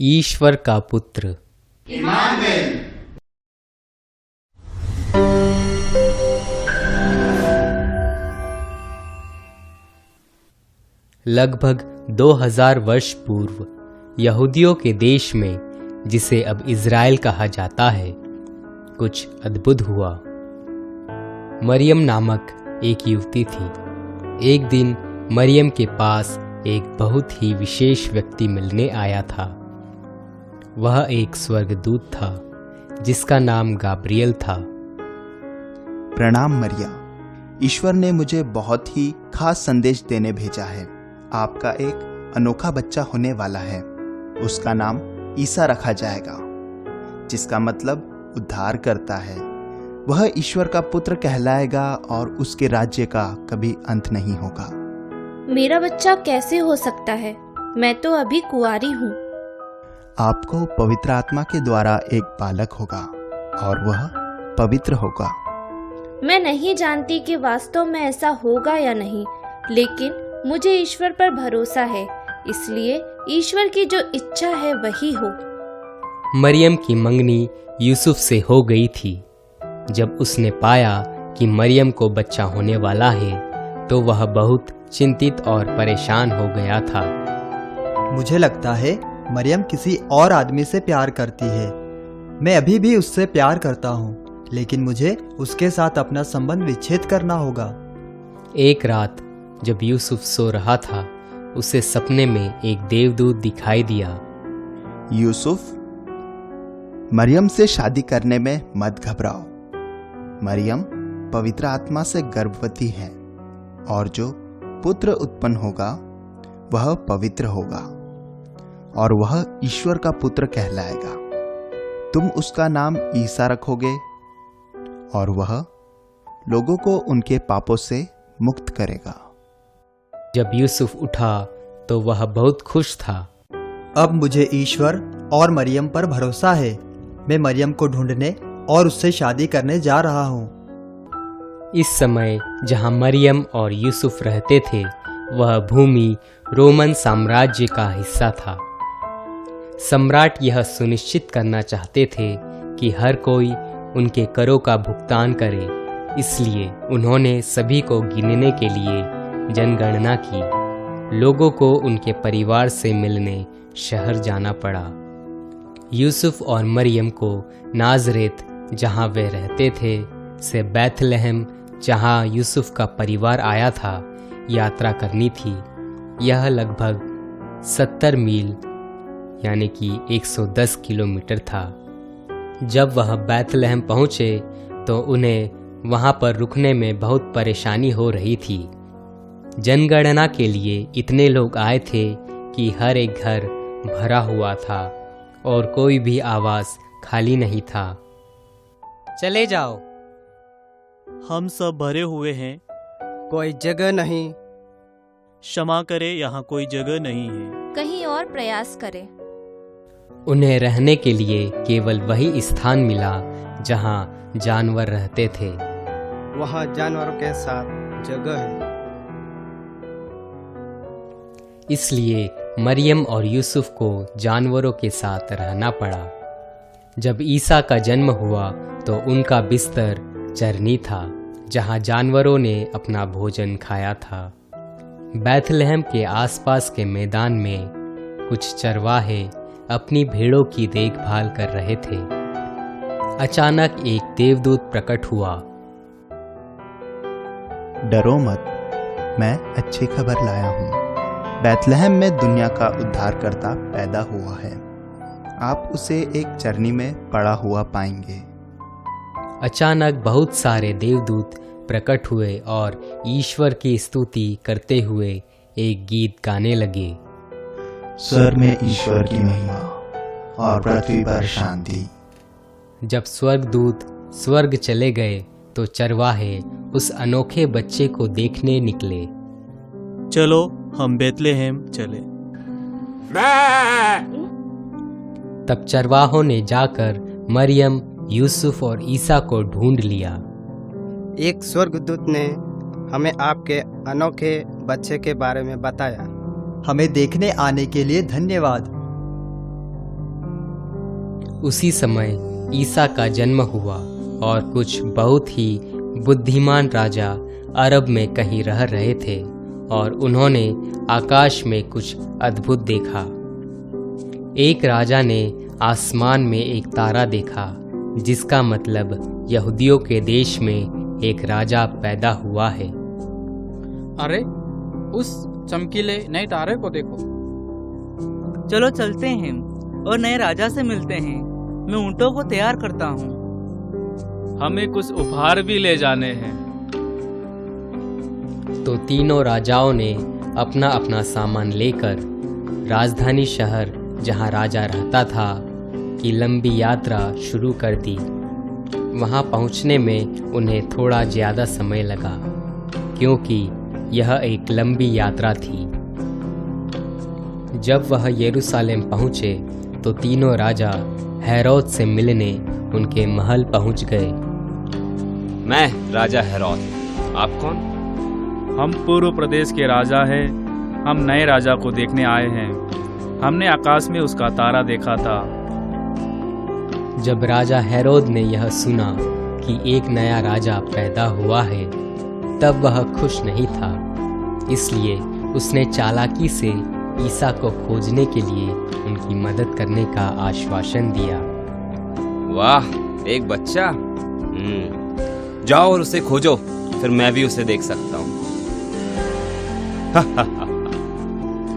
ईश्वर का पुत्र। इमानुएल। लगभग 2000 वर्ष पूर्व यहूदियों के देश में, जिसे अब इज़राइल कहा जाता है, कुछ अद्भुत हुआ। मरियम नामक एक युवती थी। एक दिन मरियम के पास एक बहुत ही विशेष व्यक्ति मिलने आया था। वह एक स्वर्गदूत था जिसका नाम गाब्रियल था। प्रणाम मरिया, ईश्वर ने मुझे बहुत ही खास संदेश देने भेजा है। आपका एक अनोखा बच्चा होने वाला है। उसका नाम ईसा रखा जाएगा, जिसका मतलब उद्धार करता है। वह ईश्वर का पुत्र कहलाएगा और उसके राज्य का कभी अंत नहीं होगा। मेरा बच्चा कैसे हो सकता है? मैं तो अभी कुंवारी हूँ। आपको पवित्र आत्मा के द्वारा एक बालक होगा और वह पवित्र होगा। मैं नहीं जानती कि वास्तव में ऐसा होगा या नहीं, लेकिन मुझे ईश्वर पर भरोसा है, इसलिए ईश्वर की जो इच्छा है वही हो। मरियम की मंगनी यूसुफ से हो गई थी। जब उसने पाया कि मरियम को बच्चा होने वाला है, तो वह बहुत चिंतित और परेशान हो गया था। मुझे लगता है मरियम किसी और आदमी से प्यार करती है। मैं अभी भी उससे प्यार करता हूँ, लेकिन मुझे उसके साथ अपना संबंध विच्छेद करना होगा। एक रात जब यूसुफ सो रहा था, उसे सपने में एक देवदूत दिखाई दिया। यूसुफ, मरियम से शादी करने में मत घबराओ। मरियम पवित्र आत्मा से गर्भवती है और जो पुत्र उत्पन्न होगा वह पवित्र होगा और वह ईश्वर का पुत्र कहलाएगा। तुम उसका नाम ईसा रखोगे और वह लोगों को उनके पापों से मुक्त करेगा। जब यूसुफ उठा तो वह बहुत खुश था। अब मुझे ईश्वर और मरियम पर भरोसा है। मैं मरियम को ढूंढने और उससे शादी करने जा रहा हूँ। इस समय जहाँ मरियम और यूसुफ रहते थे, वह भूमि रोमन साम्राज्य का हिस्सा था। सम्राट यह सुनिश्चित करना चाहते थे कि हर कोई उनके करों का भुगतान करे, इसलिए उन्होंने सभी को गिनने के लिए जनगणना की। लोगों को उनके परिवार से मिलने शहर जाना पड़ा। यूसुफ और मरियम को नाज़रेत, जहाँ वे रहते थे, से बैतलहम, जहाँ यूसुफ का परिवार आया था, यात्रा करनी थी। यह लगभग 70 मील यानी कि 110 किलोमीटर था। जब वह बैतलहम पहुँचे तो उन्हें वहाँ पर रुकने में बहुत परेशानी हो रही थी। जनगणना के लिए इतने लोग आए थे कि हर एक घर भरा हुआ था और कोई भी आवास खाली नहीं था। चले जाओ, हम सब भरे हुए हैं, कोई जगह नहीं। क्षमा करें, यहाँ कोई जगह नहीं है। कहीं और प्रयास करें। उन्हें रहने के लिए केवल वही स्थान मिला जहाँ जानवर रहते थे। वहाँ जानवरों के साथ जगह है। इसलिए मरियम और यूसुफ को जानवरों के साथ रहना पड़ा। जब ईसा का जन्म हुआ तो उनका बिस्तर चरनी था, जहाँ जानवरों ने अपना भोजन खाया था। बैतलहम के आसपास के मैदान में कुछ चरवाहे अपनी भेड़ों की देखभाल कर रहे थे। अचानक एक देवदूत प्रकट हुआ। डरो मत, मैं अच्छी खबर लाया हूँ। बैतलहम में दुनिया का उद्धारकर्ता पैदा हुआ है। आप उसे एक चरनी में पड़ा हुआ पाएंगे। अचानक बहुत सारे देवदूत प्रकट हुए और ईश्वर की स्तुति करते हुए एक गीत गाने लगे। स्वर्ग में ईश्वर की महिमा और पृथ्वी पर शांति। जब स्वर्गदूत स्वर्ग चले गए तो चरवाहे उस अनोखे बच्चे को देखने निकले। चलो हम बैतलहम चले। तब चरवाहों ने जाकर मरियम, यूसुफ और ईसा को ढूंढ लिया। एक स्वर्गदूत ने हमें आपके अनोखे बच्चे के बारे में बताया। हमें देखने आने के लिए धन्यवाद। उसी समय ईसा का जन्म हुआ और कुछ बहुत ही बुद्धिमान राजा अरब में कहीं रह रहे थे और उन्होंने आकाश में कुछ अद्भुत देखा। एक राजा ने आसमान में एक तारा देखा, जिसका मतलब यहूदियों के देश में एक राजा पैदा हुआ है। अरे, उस चमकीले नए तारे को देखो। चलो चलते हैं और नए राजा से मिलते हैं। मैं ऊँटों को तैयार करता हूँ। हमें कुछ उपहार भी ले जाने हैं। तो तीनों राजाओं ने अपना अपना सामान लेकर राजधानी शहर जहां राजा रहता था की लंबी यात्रा शुरू कर दी। वहां पहुंचने में उन्हें थोड़ा ज़्यादा समय लगा, क्योंकि यह एक लंबी यात्रा थी। जब वह यरूशलेम पहुंचे तो तीनों राजा हेरोद से मिलने उनके महल पहुंच गए। मैं राजा हेरोद, आप कौन? हम पूर्व प्रदेश के राजा हैं। हम नए राजा को देखने आए हैं। हमने आकाश में उसका तारा देखा था। जब राजा हेरोद ने यह सुना कि एक नया राजा पैदा हुआ है, तब वह खुश नहीं था। इसलिए उसने चालाकी से ईसा को खोजने के लिए उनकी मदद करने का आश्वासन दिया। वाह, एक बच्चा। जाओ और उसे खोजो, फिर मैं भी उसे देख सकता हूँ।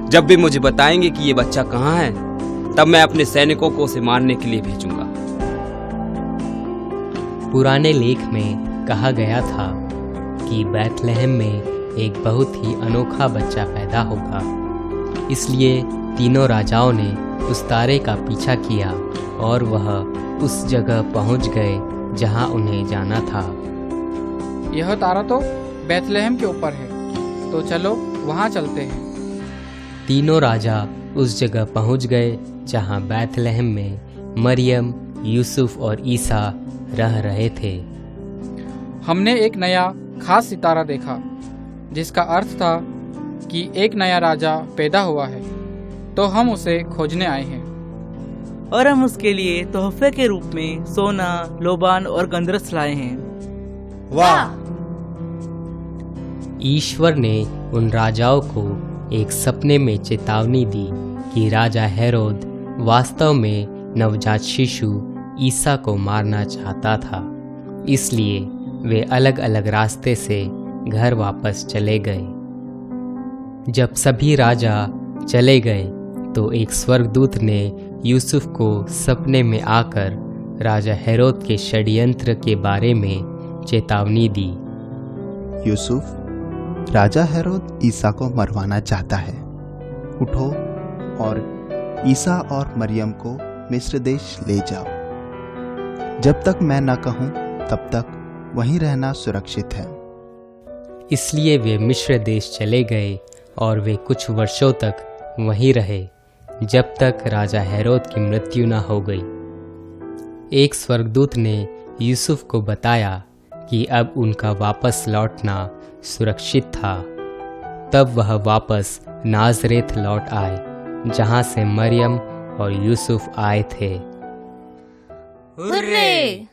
जब भी मुझे बताएंगे कि ये बच्चा कहाँ है, तब मैं अपने सैनिकों को उसे मारने के लिए भेजूंगा। पुराने लेख में कहा गया था कि बैतलहम में एक बहुत ही अनोखा बच्चा पैदा होगा। इसलिए तीनों राजाओं ने उस तारे का पीछा किया और वह उस जगह पहुंच गए जहां उन्हें जाना था। यह तारा तो बैतलहम के ऊपर है, तो चलो वहां चलते हैं। तीनों राजा उस जगह पहुंच गए जहां बैतलहम में मरियम, यूसुफ और ईसा रह रहे थे। हमने एक नया खास सितारा देखा, जिसका अर्थ था कि एक नया राजा पैदा हुआ है, तो हम उसे खोजने आए हैं। और हम उसके लिए तोहफे के रूप में सोना, लोबान और गंधरस लाए हैं। वाह! ईश्वर ने उन राजाओं को एक सपने में चेतावनी दी कि राजा हेरोद वास्तव में नवजात शिशु ईसा को मारना चाहता था। इसलिए वे अलग अलग रास्ते से घर वापस चले गए। जब सभी राजा चले गए तो एक स्वर्गदूत ने यूसुफ को सपने में आकर राजा हेरोद के षड्यंत्र के बारे में चेतावनी दी। यूसुफ, राजा हेरोद ईसा को मरवाना चाहता है। उठो और ईसा और मरियम को मिस्र देश ले जाओ। जब तक मैं न कहूं तब तक वहीं रहना सुरक्षित है। इसलिए वे मिस्र देश चले गए और वे कुछ वर्षों तक वहीं रहे, जब तक राजा हेरोद की मृत्यु न हो गई। एक स्वर्गदूत ने यूसुफ को बताया कि अब उनका वापस लौटना सुरक्षित था। तब वह वापस नाज़रेत लौट आए, जहां से मरियम और यूसुफ आए थे। हुर्रे!